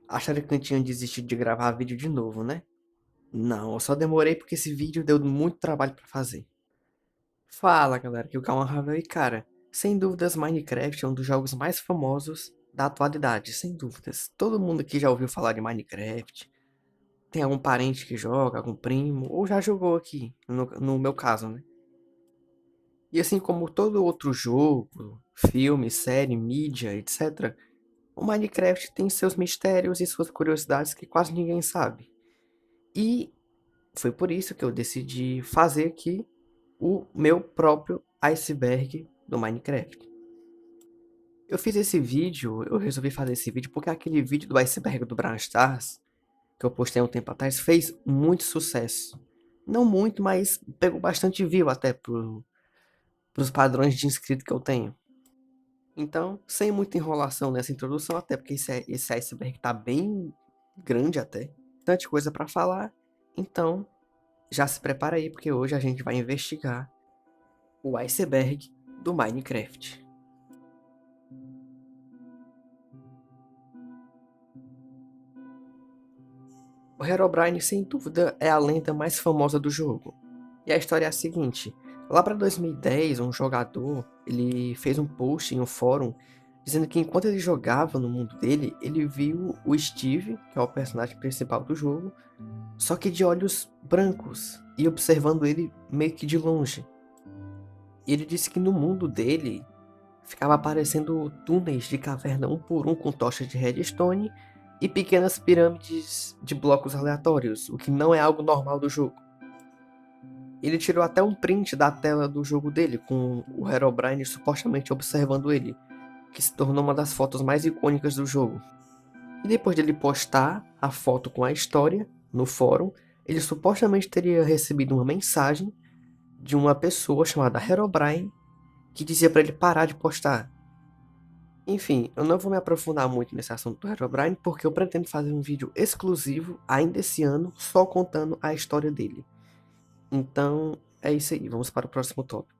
Acharam que eu tinha desistido de gravar vídeo de novo, né? Não, eu só demorei porque esse vídeo deu muito trabalho pra fazer. Fala galera, aqui é o Calma Ravel e cara, sem dúvidas Minecraft é um dos jogos mais famosos da atualidade, sem dúvidas. Todo mundo aqui já ouviu falar de Minecraft, tem algum parente que joga, algum primo, ou já jogou aqui, no meu caso, né? E assim como todo outro jogo, filme, série, mídia, etc., o Minecraft tem seus mistérios e suas curiosidades que quase ninguém sabe. E foi por isso que eu decidi fazer aqui o meu próprio iceberg do Minecraft. Eu fiz esse vídeo, eu resolvi fazer esse vídeo porque aquele vídeo do iceberg do Brawl Stars, que eu postei há um tempo atrás, fez muito sucesso. Não muito, mas pegou bastante view até pros padrões de inscrito que eu tenho. Então, sem muita enrolação nessa introdução, até porque esse iceberg tá bem grande até. Tanta coisa pra falar. Então, já se prepara aí, porque hoje a gente vai investigar o iceberg do Minecraft. O Herobrine, sem dúvida, é a lenda mais famosa do jogo. E a história é a seguinte: lá para 2010, um jogador ele fez um post em um fórum dizendo que enquanto ele jogava no mundo dele, ele viu o Steve, que é o personagem principal do jogo, só que de olhos brancos e observando ele meio que de longe. E ele disse que no mundo dele ficava aparecendo túneis de caverna um por um com tochas de redstone e pequenas pirâmides de blocos aleatórios, o que não é algo normal do jogo. Ele tirou até um print da tela do jogo dele, com o Herobrine supostamente observando ele, que se tornou uma das fotos mais icônicas do jogo. E depois dele postar a foto com a história no fórum, ele supostamente teria recebido uma mensagem de uma pessoa chamada Herobrine que dizia para ele parar de postar. Enfim, eu não vou me aprofundar muito nesse assunto do Herobrine porque eu pretendo fazer um vídeo exclusivo ainda esse ano só contando a história dele. Então, é isso aí, vamos para o próximo tópico.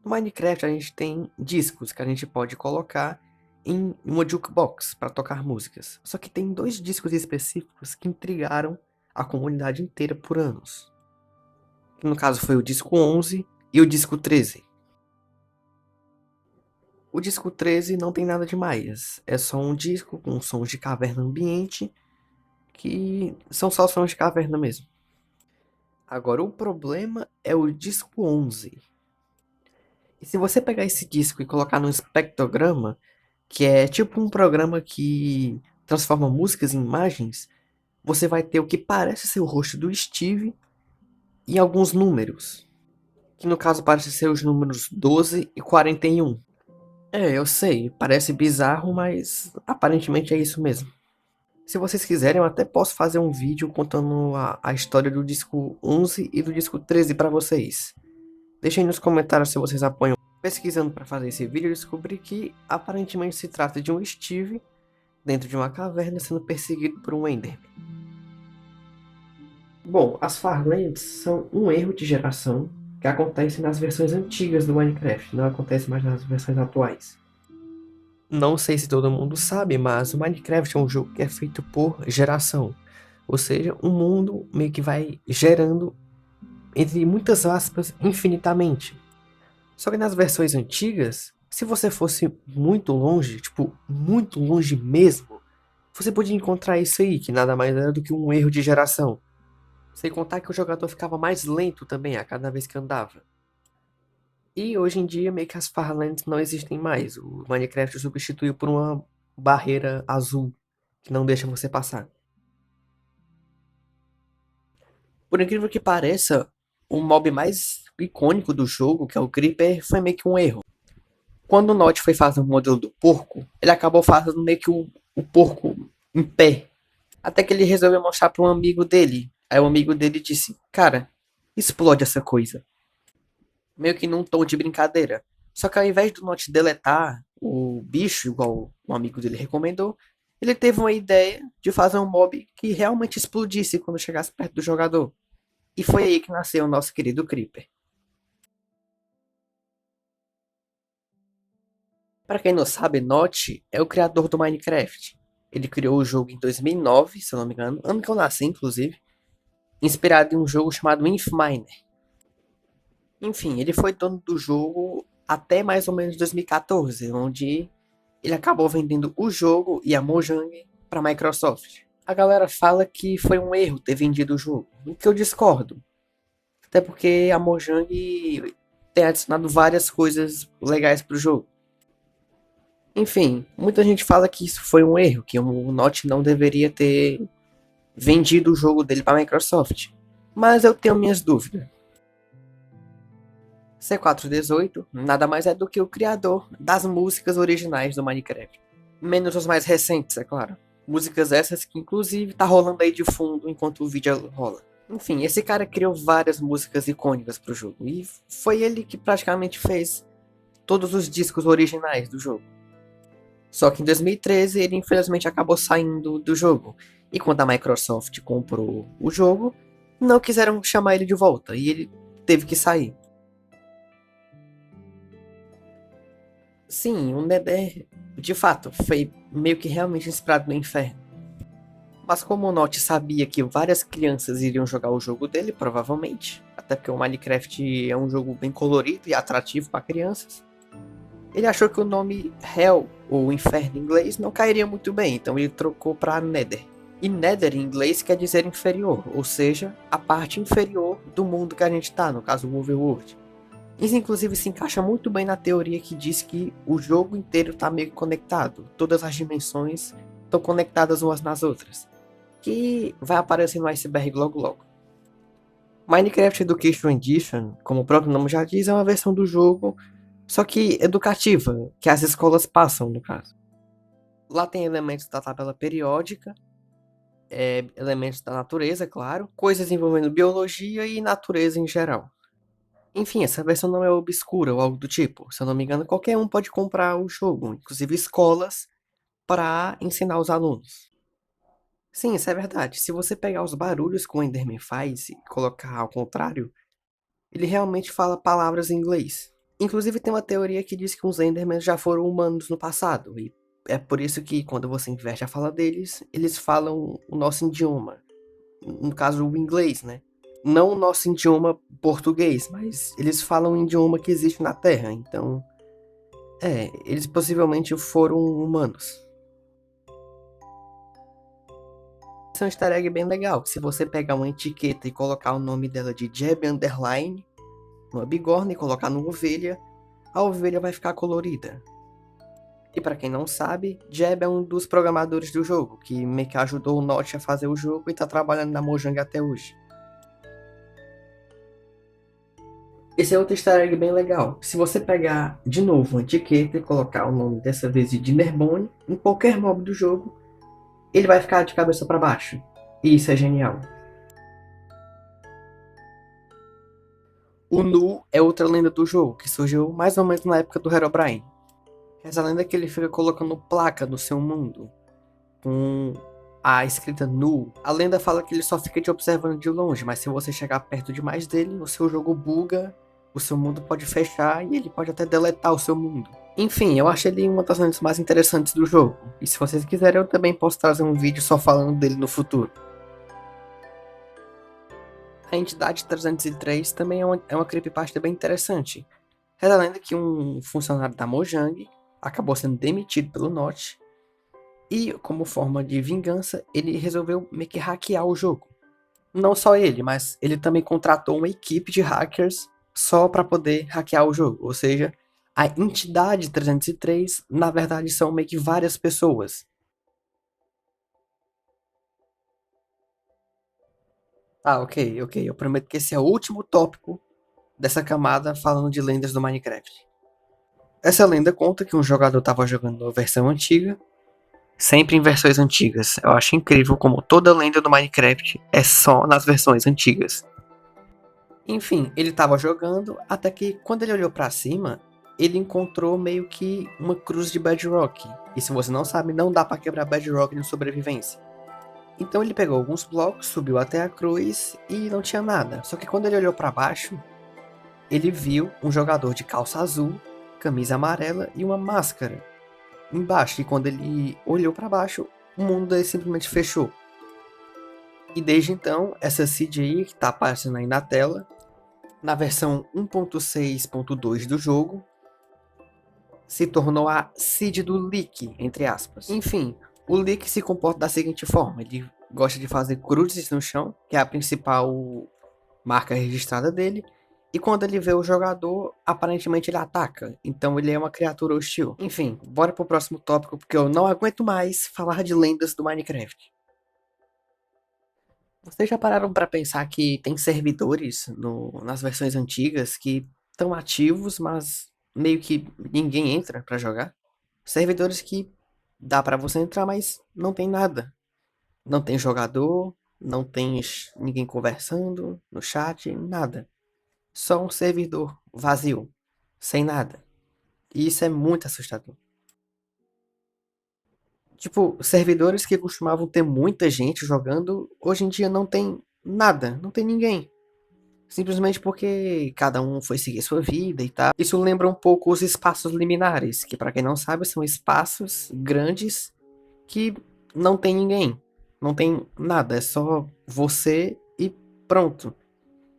No Minecraft a gente tem discos que a gente pode colocar em uma jukebox para tocar músicas. Só que tem dois discos específicos que intrigaram a comunidade inteira por anos. Que no caso foi o disco 11 e o disco 13. O disco 13 não tem nada demais, é só um disco com sons de caverna ambiente, que são só sons de caverna mesmo. Agora o problema é o disco 11. E se você pegar esse disco e colocar no espectrograma, que é tipo um programa que transforma músicas em imagens, você vai ter o que parece ser o rosto do Steve e alguns números, que no caso parece ser os números 12 e 41. É, eu sei, parece bizarro, mas aparentemente é isso mesmo. Se vocês quiserem, eu até posso fazer um vídeo contando a história do disco 11 e do disco 13 para vocês. Deixem nos comentários se vocês apoiam. Pesquisando para fazer esse vídeo, eu descobri que aparentemente se trata de um Steve dentro de uma caverna sendo perseguido por um Enderman. Bom, as Farlands são um erro de geração que acontece nas versões antigas do Minecraft, não acontece mais nas versões atuais. Não sei se todo mundo sabe, mas o Minecraft é um jogo que é feito por geração. Ou seja, um mundo meio que vai gerando, entre muitas aspas, infinitamente. Só que nas versões antigas, se você fosse muito longe, tipo, muito longe mesmo, você podia encontrar isso aí, que nada mais era do que um erro de geração. Sem contar que o jogador ficava mais lento também a cada vez que andava. E hoje em dia, meio que as Farlands não existem mais. O Minecraft substituiu por uma barreira azul que não deixa você passar. Por incrível que pareça, o mob mais icônico do jogo, que é o Creeper, foi meio que um erro. Quando o Notch foi fazer o modelo do porco, ele acabou fazendo meio que o porco em pé. Até que ele resolveu mostrar para um amigo dele. Aí o amigo dele disse: Cara, explode essa coisa. Meio que num tom de brincadeira. Só que ao invés do Notch deletar o bicho, igual um amigo dele recomendou, ele teve uma ideia de fazer um mob que realmente explodisse quando chegasse perto do jogador. E foi aí que nasceu o nosso querido Creeper. Pra quem não sabe, Notch é o criador do Minecraft. Ele criou o jogo em 2009, se eu não me engano, ano que eu nasci, inclusive, inspirado em um jogo chamado Inf-Miner. Enfim, ele foi dono do jogo até mais ou menos 2014, onde ele acabou vendendo o jogo e a Mojang para a Microsoft. A galera fala que foi um erro ter vendido o jogo, o que eu discordo. Até porque a Mojang tem adicionado várias coisas legais para o jogo. Enfim, muita gente fala que isso foi um erro, que o Notch não deveria ter vendido o jogo dele para a Microsoft. Mas eu tenho minhas dúvidas. C418 nada mais é do que o criador das músicas originais do Minecraft. Menos os mais recentes, é claro. Músicas essas que inclusive tá rolando aí de fundo enquanto o vídeo rola. Enfim, esse cara criou várias músicas icônicas pro jogo. E foi ele que praticamente fez todos os discos originais do jogo. Só que em 2013 ele infelizmente acabou saindo do jogo. E quando a Microsoft comprou o jogo, não quiseram chamar ele de volta. E ele teve que sair. Sim, o Nether, de fato, foi meio que realmente inspirado no inferno. Mas como o Notch sabia que várias crianças iriam jogar o jogo dele, provavelmente, até porque o Minecraft é um jogo bem colorido e atrativo para crianças, ele achou que o nome Hell, ou Inferno em inglês, não cairia muito bem, então ele trocou para Nether. E Nether em inglês quer dizer inferior, ou seja, a parte inferior do mundo que a gente tá, no caso o Overworld. Isso inclusive se encaixa muito bem na teoria que diz que o jogo inteiro está meio conectado, todas as dimensões estão conectadas umas nas outras, que vai aparecer no iceberg logo logo. Minecraft Education Edition, como o próprio nome já diz, é uma versão do jogo, só que educativa, que as escolas passam no caso. Lá tem elementos da tabela periódica, elementos da natureza, claro, coisas envolvendo biologia e natureza em geral. Enfim, essa versão não é obscura ou algo do tipo. Se eu não me engano, qualquer um pode comprar o jogo, inclusive escolas, para ensinar os alunos. Sim, isso é verdade. Se você pegar os barulhos que o Enderman faz e colocar ao contrário, ele realmente fala palavras em inglês. Inclusive tem uma teoria que diz que os Endermans já foram humanos no passado, e é por isso que quando você inverte a fala deles, eles falam o nosso idioma. No caso, o inglês, né? Não o nosso idioma português, mas eles falam um idioma que existe na Terra, então. Eles possivelmente foram humanos. Isso é um easter egg bem legal, que se você pegar uma etiqueta e colocar o nome dela de Jeb Underline, numa bigorna e colocar numa ovelha, a ovelha vai ficar colorida. E para quem não sabe, Jeb é um dos programadores do jogo, que meio que ajudou o Notch a fazer o jogo e tá trabalhando na Mojang até hoje. Esse é outro easter egg bem legal. Se você pegar de novo uma etiqueta e colocar o nome dessa vez de Dinnerbone em qualquer mob do jogo, ele vai ficar de cabeça para baixo. E isso é genial. O Nu é outra lenda do jogo, que surgiu mais ou menos na época do Herobrine. Essa lenda é que ele fica colocando placa no seu mundo, com a escrita Nu. A lenda fala que ele só fica te observando de longe, mas se você chegar perto demais dele, o seu jogo buga, o seu mundo pode fechar e ele pode até deletar o seu mundo. Enfim, eu acho ele uma das lendas mais interessantes do jogo, e se vocês quiserem eu também posso trazer um vídeo só falando dele no futuro. A entidade 303 também é uma creepypasta bem interessante. Reza a lenda que um funcionário da Mojang acabou sendo demitido pelo Notch e, como forma de vingança, ele resolveu meio que hackear o jogo. Não só ele, mas ele também contratou uma equipe de hackers só para poder hackear o jogo. Ou seja, a entidade 303, na verdade, são meio que várias pessoas. Ah, ok, ok. Eu prometo que esse é o último tópico dessa camada falando de lendas do Minecraft. Essa lenda conta que um jogador estava jogando a versão antiga, sempre em versões antigas. Eu acho incrível como toda lenda do Minecraft é só nas versões antigas. Enfim, ele estava jogando até que quando ele olhou para cima, ele encontrou meio que uma cruz de Bedrock. E se você não sabe, não dá para quebrar Bedrock no sobrevivência. Então ele pegou alguns blocos, subiu até a cruz e não tinha nada. Só que quando ele olhou para baixo, ele viu um jogador de calça azul camisa amarela e uma máscara embaixo. E quando ele olhou para baixo, o mundo dele simplesmente fechou. E desde então, essa seed aí, que tá aparecendo aí na tela, na versão 1.6.2 do jogo, se tornou a seed do Leak, entre aspas. Enfim, o Leak se comporta da seguinte forma: ele gosta de fazer cruzes no chão, que é a principal marca registrada dele, e quando ele vê o jogador, aparentemente ele ataca. Então ele é uma criatura hostil. Enfim, bora pro próximo tópico, porque eu não aguento mais falar de lendas do Minecraft. Vocês já pararam para pensar que tem servidores nas versões antigas que estão ativos, mas meio que ninguém entra para jogar? Servidores que dá para você entrar, mas não tem nada. Não tem jogador, não tem ninguém conversando no chat, nada. Só um servidor vazio, sem nada. E isso é muito assustador. Tipo, servidores que costumavam ter muita gente jogando, hoje em dia não tem nada, não tem ninguém. Simplesmente porque cada um foi seguir sua vida e tal. Isso lembra um pouco os espaços liminares, que para quem não sabe são espaços grandes que não tem ninguém. Não tem nada, é só você e pronto.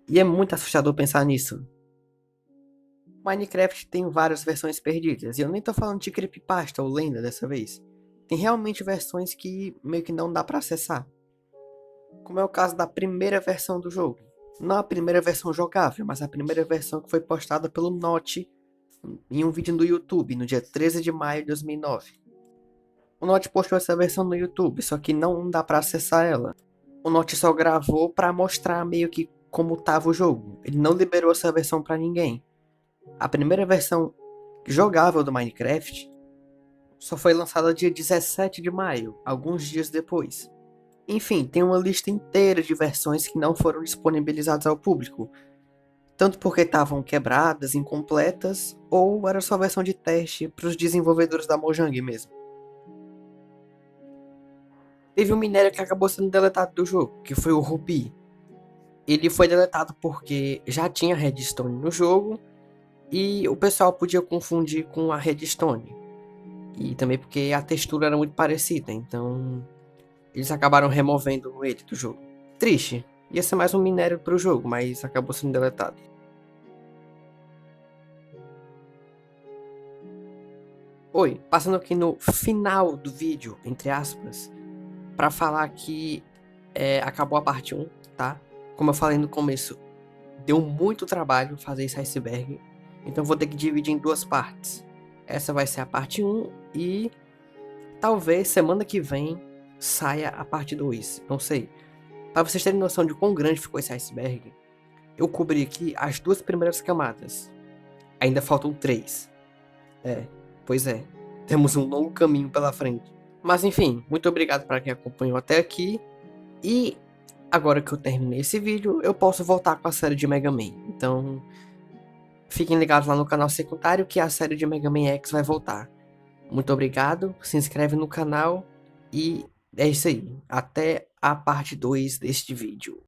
E é muito assustador pensar nisso. Minecraft tem várias versões perdidas, e eu nem tô falando de creepypasta ou lenda dessa vez. Tem realmente versões que meio que não dá pra acessar. Como é o caso da primeira versão do jogo. Não a primeira versão jogável, mas a primeira versão que foi postada pelo Notch em um vídeo no YouTube, no dia 13 de maio de 2009. O Notch postou essa versão no YouTube, só que não dá pra acessar ela. O Notch só gravou pra mostrar meio que como tava o jogo. Ele não liberou essa versão pra ninguém. A primeira versão jogável do Minecraft só foi lançada dia 17 de maio, alguns dias depois. Enfim, tem uma lista inteira de versões que não foram disponibilizadas ao público, tanto porque estavam quebradas, incompletas, ou era só versão de teste para os desenvolvedores da Mojang mesmo. Teve um minério que acabou sendo deletado do jogo, que foi o Ruby. Ele foi deletado porque já tinha redstone no jogo e o pessoal podia confundir com a redstone. E também porque a textura era muito parecida, então eles acabaram removendo ele do jogo. Triste, ia ser mais um minério pro jogo, mas acabou sendo deletado. Oi, passando aqui no final do vídeo, entre aspas, pra falar que acabou a parte 1, tá? Como eu falei no começo, deu muito trabalho fazer esse iceberg, então vou ter que dividir em duas partes. Essa vai ser a parte 1 e talvez semana que vem saia a parte 2, não sei. Para vocês terem noção de quão grande ficou esse iceberg, eu cobri aqui as duas primeiras camadas. Ainda faltam 3. Pois é, temos um longo caminho pela frente. Mas enfim, muito obrigado para quem acompanhou até aqui. E agora que eu terminei esse vídeo, eu posso voltar com a série de Mega Man. Então, fiquem ligados lá no canal secundário que a série de Mega Man X vai voltar. Muito obrigado, se inscreve no canal e é isso aí. Até a parte 2 deste vídeo.